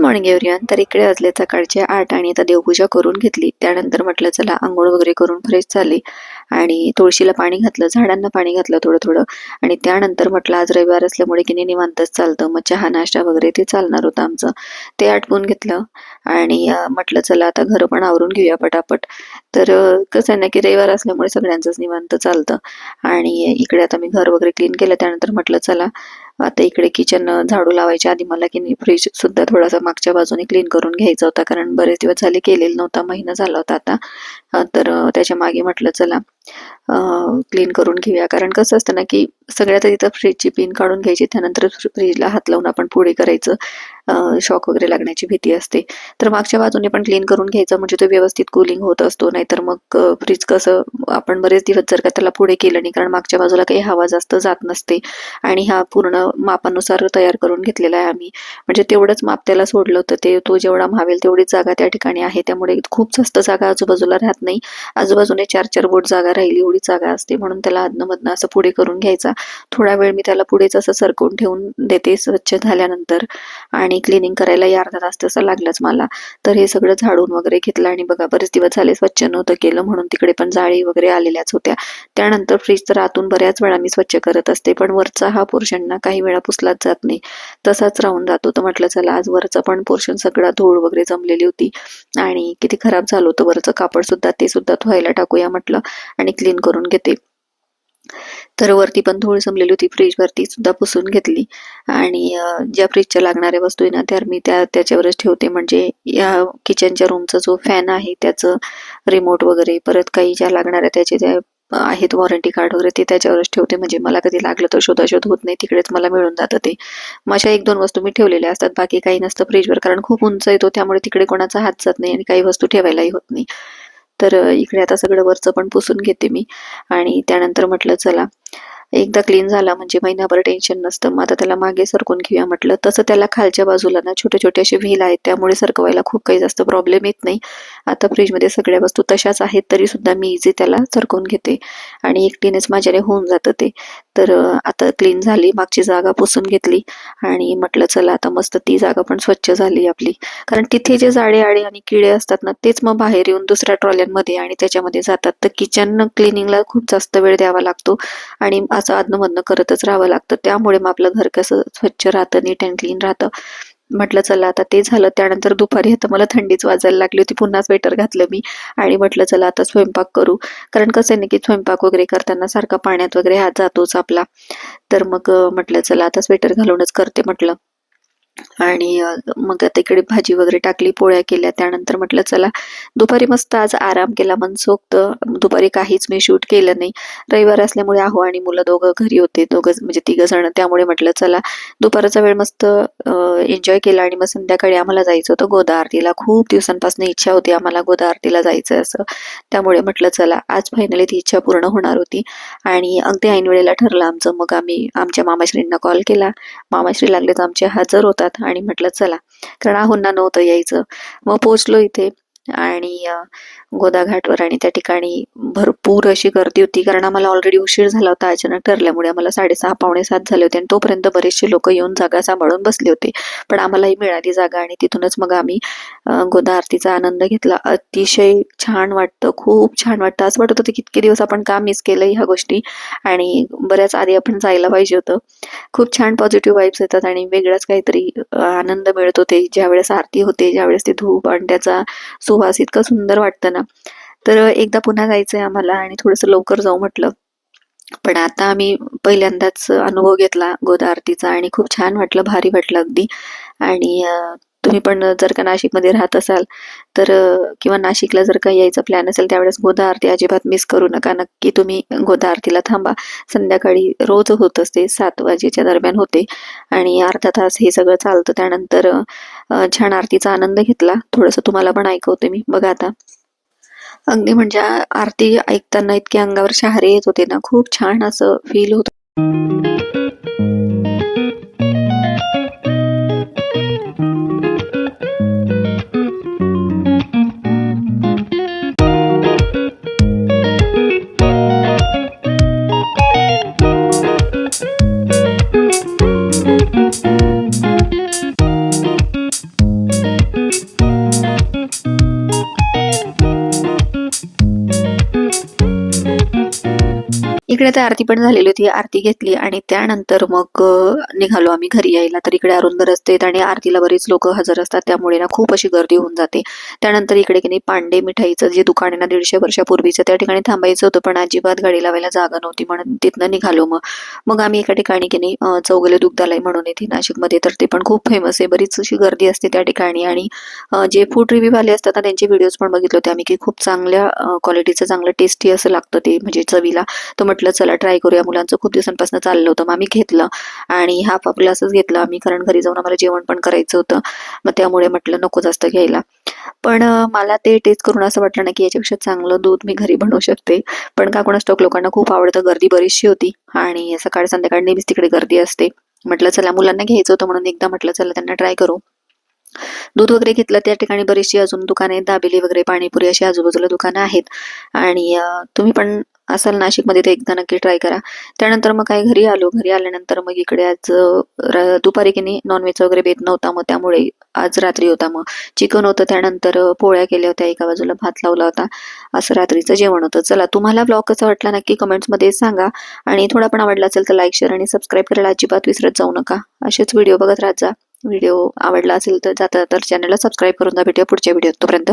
Morning everyone. तर इकडे वाजले सकाळचे 8 आणि आता देवपूजा करून घेतली. त्यानंतर म्हटलं चला अंघोळ वगैरे करून फ्रेश झाली आणि तुळशीला पाणी घातलं, झाडांना पाणी घातलं थोडं थोडं. आणि त्यानंतर म्हटलं आज रविवार असल्यामुळे की नाही निवांतच चालतं, मग चहा नाश्ता वगैरे ते चालणार होतं आमचं, ते आटपून घेतलं. आणि म्हटलं चला आता घर पण आवरून घेऊया पटापट. तर कसं आहे ना की रविवार असल्यामुळे सगळ्यांचंच निवांत चालतं. आणि इकडे आता मी घर वगैरे क्लीन केलं. त्यानंतर म्हटलं चला आता इकडे किचन झाडू लावायच्या आधी मला की नाही फ्रीज सुद्धा थोडासा मागच्या बाजूने क्लीन करून घ्यायचा होता, कारण बरेच दिवस झाले केलेला नव्हता, महिना झाला होता आता. तर त्याच्या मागे म्हटलं चला क्लीन करून घेऊया, कारण कसं असतं ना की सगळ्यात आधी तर फ्रीजची पिन काढून घ्यायची, त्यानंतर फ्रीजला हात लावून आपण पुढे करायचं, शॉक वगैरे लागण्याची भीती असते. तर मागच्या बाजूने पण क्लीन करून घ्यायचं, म्हणजे तो व्यवस्थित कूलिंग होत असतो. नाहीतर मग फ्रीज कसं आपण बरेच दिवस जर का त्याला पुढे केलं नाही, कारण मागच्या बाजूला काही हवा जास्त जात नसते. आणि हा पूर्ण मापानुसार तयार करून घेतलेला आहे आम्ही, म्हणजे तेवढंच माप त्याला सोडलं होतं, ते तो जेवढा मावेल तेवढीच जागा त्या ठिकाणी आहे, त्यामुळे खूप जास्त जागा आजूबाजूला राहत नाही. आजूबाजूने 4-4 बोट जागा राहिली एवढी जागा असते, म्हणून त्याला अधनं असं पुढे करून घ्यायचा. थोडा वेळ मी त्याला पुढेच असं सरकवून ठेवून देते स्वच्छ झाल्यानंतर. आणि क्लिनिंग करायला अर्धा तास तसा लागलाच मला. तर हे सगळं झाडून वगैरे घेतलं आणि बघा बरेच दिवस झाले स्वच्छ नव्हतं केलं, म्हणून तिकडे पण जाळी वगैरे आलेल्याच होत्या. त्यानंतर फ्रीज तर आतून बऱ्याच वेळा मी स्वच्छ करत असते, पण वरचा हा पोर्शन ना काही वेळा पुसलाच जात नाही, तसाच राहून जातो. तर म्हटलं चला आज वरचा पण पोर्शन सगळा धूळ वगैरे जमलेली होती आणि किती खराब झालं होतं वरचं कापड सुद्धा, ते सुद्धा धुवायला टाकूया म्हटलं आणि क्लीन करून घेते. तर वरती पण धूळ जमलेली होती, फ्रीज वरती सुद्धा पुसून घेतली. आणि ज्या फ्रीजच्या लागणाऱ्या वस्तू आहे ना त्या मी त्याच्यावरच ठेवते, म्हणजे या किचनच्या रूमचा जो फॅन आहे त्याचं रिमोट वगैरे, परत काही ज्या लागणाऱ्या त्याचे त्या आहेत वॉरंटी कार्ड वगैरे, ते त्याच्यावरच ठेवते, म्हणजे मला कधी लागलं तर शोधाशोध होत नाही, तिकडेच मला मिळून जातं ते. माझ्या 1-2 वस्तू मी ठेवलेल्या असतात, बाकी काही नसतं फ्रीजवर, कारण खूप उंच येतो त्यामुळे तिकडे कोणाचा हात जात नाही आणि काही वस्तू ठेवायलाही होत नाही. तर इकडे आता सगळं वरचं पण पुसून घेते मी. आणि त्यानंतर म्हटलं चला एकदा क्लीन झाला म्हणजे महिनाभर टेन्शन नसतं. मग आता त्याला मागे सरकून घेऊया म्हटलं. तसं त्याला खालच्या बाजूला ना छोटे छोटे असे व्हील आहेत, त्यामुळे सरकवायला खूप काही जास्त प्रॉब्लेम येत नाही. आता फ्रीजमध्ये सगळ्या वस्तू तशाच आहेत तरी सुद्धा मी इझी त्याला सरकवून घेते आणि एकटीनेच माझ्याने होऊन जातं ते. तर आता क्लीन झाली, मागची जागा पुसून घेतली आणि म्हटलं चला आता मस्त ती जागा पण स्वच्छ झाली आपली. कारण तिथे जे जाळे आळे आणि किडे असतात ना तेच मग बाहेर येऊन दुसऱ्या ट्रॉल्यांमध्ये आणि त्याच्यामध्ये जातात. तर किचन क्लिनिंगला खूप जास्त वेळ द्यावा लागतो आणि असं अधनं-मधनं करतच राहावं लागतं. त्यामुळे मग आपलं घर कसं स्वच्छ राहतं, नीट अँड क्लीन राहतं. म्हटलं चला आता ते झालं. त्यानंतर दुपारी आता मला थंडीच वाजायला लागली होती, पुन्हा स्वेटर घातलं मी आणि म्हटलं चला आता स्वयंपाक करू. कारण कसं आहे ना की स्वयंपाक वगैरे करताना सारखा पाण्यात वगैरे हात जातोच आपला. तर मग म्हटलं चला आता स्वेटर घालूनच करते म्हटलं. आणि मग आता इकडे भाजी वगैरे टाकली, पोळ्या केल्या. त्यानंतर म्हटलं चला दुपारी मस्त आज आराम केला मनसोक्त. दुपारी काहीच मी शूट केलं नाही. रविवार असल्यामुळे आहो आणि मुलं दोघं घरी होते, दोघं म्हणजे 3 जण, त्यामुळे म्हटलं चला दुपारचा वेळ मस्त एन्जॉय केला. आणि मग संध्याकाळी आम्हाला जायचं होतं गोदा आरतीला. खूप दिवसांपासून इच्छा होती आम्हाला गोदा आरतीला जायचं असं, त्यामुळे म्हटलं चला आज फायनली ती इच्छा पूर्ण होणार होती. आणि अगदी ऐन वेळेला ठरलं आमचं. मग आम्ही आमच्या मामाश्रींना कॉल केला, मामाश्री लागलेत आमचे हजर होतात आणि म्हटलं चला, कारण आहोंना नव्हतं यायचं. मग पोहोचलो इथे आणि गोदा घाटवर, आणि त्या ठिकाणी भरपूर अशी गर्दी होती, कारण आम्हाला ऑलरेडी उशीर झाला होता अचानक ठरल्यामुळे. आम्हाला 6:30 पावणे 7 झाले होते आणि तोपर्यंत बरेचसे लोक येऊन जागा सांभाळून बसले होते, पण आम्हालाही मिळाली जागा आणि तिथूनच मग आम्ही गोदा आरतीचा आनंद घेतला. अतिशय छान वाटतं, खूप छान वाटतं. असं वाटत होतं की इतके दिवस आपण का मिस केलं ह्या गोष्टी, आणि बऱ्याच आधी आपण जायला पाहिजे होतं. खूप छान पॉझिटिव्ह वाईब्स येतात आणि वेगळाच काहीतरी आनंद मिळतो ते ज्यावेळेस आरती होते, ज्यावेळेस ते धूप आणि त्याचा सुवास इतकं सुंदर वाटतं ना. तर एकदा पुन्हा जायचंय आम्हाला आणि थोडंसं लवकर जाऊ म्हटलं. पण आता आम्ही पहिल्यांदाच अनुभव घेतला गोदा आरतीचा आणि खूप छान वाटलं, भारी वाटलं अगदी. आणि तुम्ही पण जर का नाशिकमध्ये राहत असाल तर किंवा नाशिकला जर का यायचा प्लॅन असेल त्यावेळेस गोदा आरती अजिबात मिस करू नका. नक्की तुम्ही गोदा आरतीला थांबा. संध्याकाळी रोज होत असते, 7 वाजेच्या दरम्यान होते आणि अर्धा तास हे सगळं चालतं. त्यानंतर छान आरतीचा आनंद घेतला. थोडंसं तुम्हाला पण ऐकवते मी, बघा आता. अगदी म्हणजे आरती ऐकताना इतके अंगावर शहारे येत होते ना, खूप छान असं फील होत. इकडे तर आरती पण झालेली होती, आरती घेतली आणि त्यानंतर मग निघालो आम्ही घरी यायला. तर इकडे अरुंद रस्ते आहेत आणि आरतीला बरीच लोक हजर असतात, त्यामुळे ना खूप अशी गर्दी होऊन जाते. त्यानंतर इकडे की नाही पांडे मिठाईचं जे दुकान आहे ना 150 वर्षापूर्वीचं, त्या ठिकाणी थांबायचं होतं, पण अजिबात गाडी लावायला जागा नव्हती म्हणून तिथनं निघालो. मग मग आम्ही एका ठिकाणी की नाही चौगले दुग्धालय म्हणून येते नाशिकमध्ये, तर ते पण खूप फेमस आहे, बरीच अशी गर्दी असते त्या ठिकाणी. आणि जे फूड रिव्ह्यू वाले असतात ना त्यांचे व्हिडिओज पण बघितले होते आम्ही, की खूप चांगल्या क्वालिटीचं चांगलं टेस्टी असं लागतं ते, म्हणजे चवीला. तर म्हटलं चला ट्राय करूया, मुलांचं खूप दिवसांपासून चाललं होतं. मग आम्ही घेतलं आणि हाफ हाफ ग्लासच घेतला आम्ही, कारण घरी जाऊन आम्हाला जेवण पण करायचं होतं. मग त्यामुळे म्हटलं नको जास्त घ्यायला. पण मला ते टेस्ट करून असं वाटलं ना की याच्यापेक्षा चांगलं दूध मी घरी बनवू शकते. पण का कोणास ठाऊक लोकांना खूप आवडतं, गर्दी बरीचशी होती आणि सकाळ संध्याकाळ नेहमीच तिकडे गर्दी असते. म्हटलं चला मुलांना घ्यायचं होतं म्हणून एकदा म्हटलं चला त्यांना ट्राय करू. दूध वगैरे घेतलं. त्या ठिकाणी बरीचशी अजून दुकाने आहेत, दाबेली वगैरे, पाणीपुरी अशी आजूबाजूला दुकानं आहेत. आणि तुम्ही पण असाल नाशिकमध्ये तर एकदा नक्की ट्राय करा. त्यानंतर मग काय घरी आलो. घरी आल्यानंतर मग इकडे आज दुपारी की नाही नॉनव्हेज वगैरे बेत नव्हता, मग त्यामुळे आज रात्री होता. मग चिकन होतं, त्यानंतर पोळ्या केल्या होत्या, एका बाजूला भात लावला होता. असं रात्रीचं जेवण होतं. चला तुम्हाला ब्लॉग कसा वाटला नक्की कमेंट्समध्ये सांगा. आणि थोडा पण आवडला असेल तर लाईक, शेअर आणि सबस्क्राईब करायला अजिबात विसरत जाऊ नका. असेच व्हिडिओ बघत राहत जा. व्हिडिओ आवडला असेल तर जाता तर चॅनलला सबस्क्राईब करून द्या. भेटूया पुढच्या व्हिडिओत. तोपर्यंत